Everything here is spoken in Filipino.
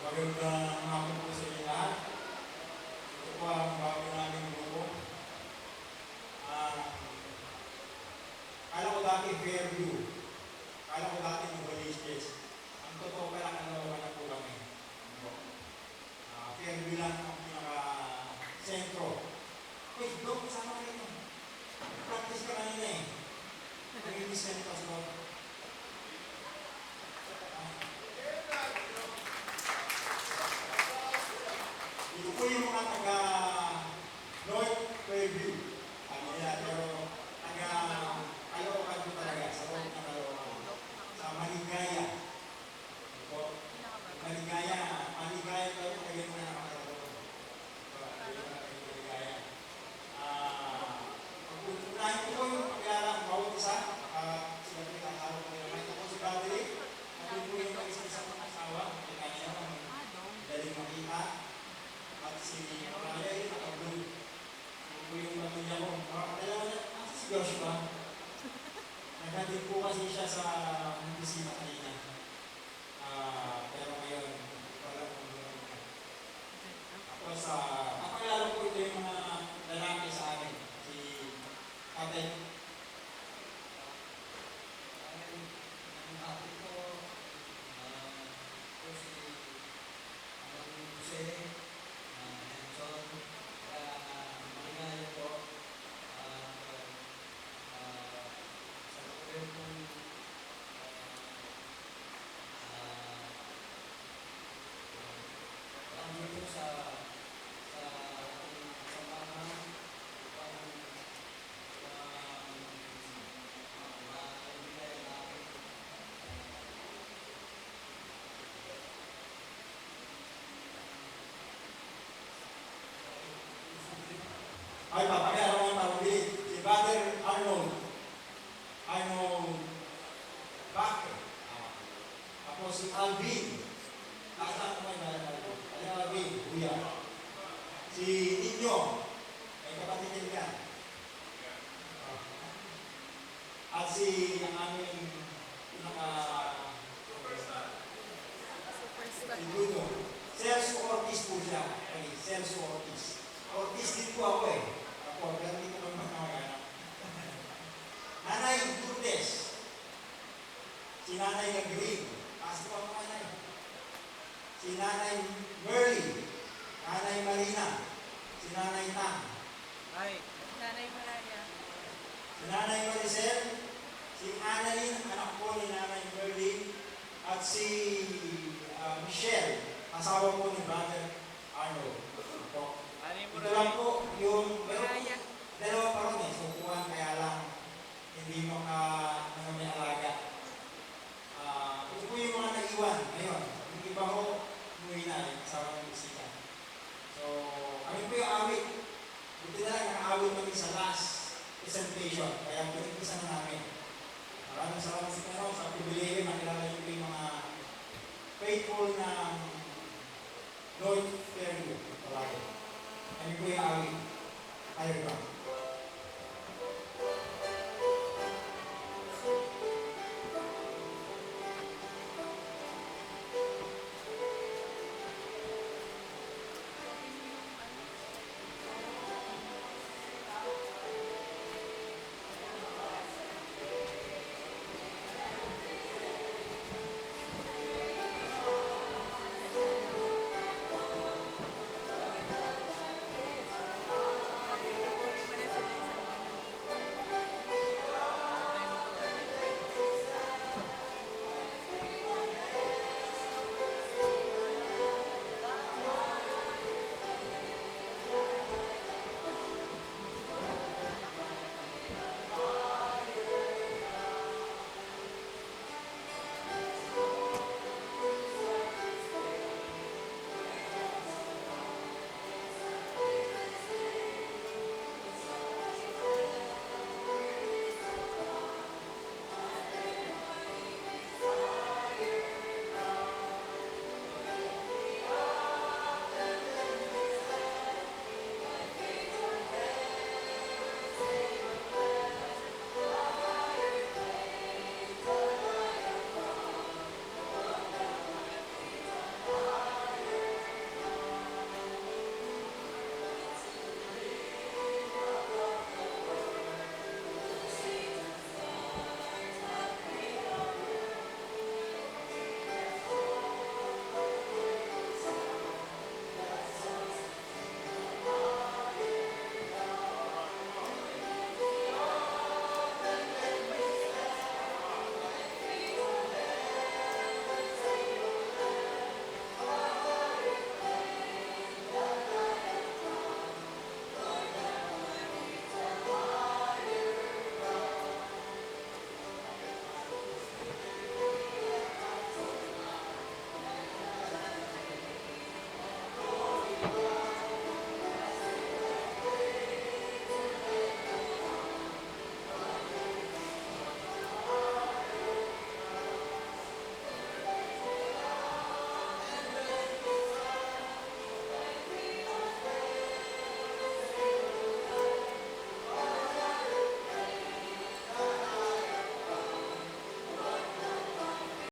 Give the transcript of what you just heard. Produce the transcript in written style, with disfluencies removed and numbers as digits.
Magandang hapon po sa inyo lahat. Ito po ang bago namin grupo. Kala ko dati Fairview. Kala ko dati Novalistes. Ang totoo pala kalawa na po kami. Fairview lang ang pinaka-sentro. Uy, Dok, kasama kayo na. Practice ka na yun eh. Nag-inis ka nito sa Dok. Ito po yung mga taga-North Fairview. Ano nila, pero taga-Caloocan po talaga, sa loob ng Caloocan. Sa Maligaya. Ito, Maligaya tayo, kaya mo na nakakalaman. Maligaya. Pagpunahin ko po yung pagkakalang bawat isa, sila po yung kakalo ko naman. Ito po si Patrick, natin po yung isa-isang asawa, kanya ang daling makita. At si Ryan, nakabulong po yung pamilya ko. Dalawa na, si Joshua. Naghatid po kasi siya sa opisina kanina. Pero ngayon, wala po gano'n. Tapos, napakilala po ito yung mga lalaki sa amin. Si Tatay. Ang ate ko, si Jose, John, Maligaya po, sa lugar po, dito sa samahan, upang maibigay namin. Ay, papakilala ko yung pamilya. Si Brother Arnold Baker. Tapos si Alvin. Nakasama ko may Alvin. Alvin, kuya. Si Ninyo. May kapatid din ka. At si ang aming superstar. Si Bruno. Celso Ortiz po siya. Celso Ortiz. Ortiz din po ako eh. Ako, pero hindi ko naman makakaya. Nanay Lourdes. Si Nanay Green. Kasi po ako nanay. Si Nanay Merly. Nanay Marina. Si Nanay Tang. Ay. Nanay Maraya. Si Nanay Maricel. Si Annalyn, anak po ni Nanay Merly. At si Michelle, asawa po ni Brother Arnold. Ito lang po yung dalawa pa rin eh. Sukuhan kaya lang hindi may alaga. Ito po yung mga nag-iwan ngayon. Yung iba ko, umuwi na yung kasama ng bisita. So, kami po yung awit. Buti na lang naka-awit kami sa last presentation. Kaya pinag-isa na namin. Maraming salamat sa kanong sa pribileyo. Nakilala niyo po yung mga faithful na North Fairview. Kami po yung awit. Ayaw ba?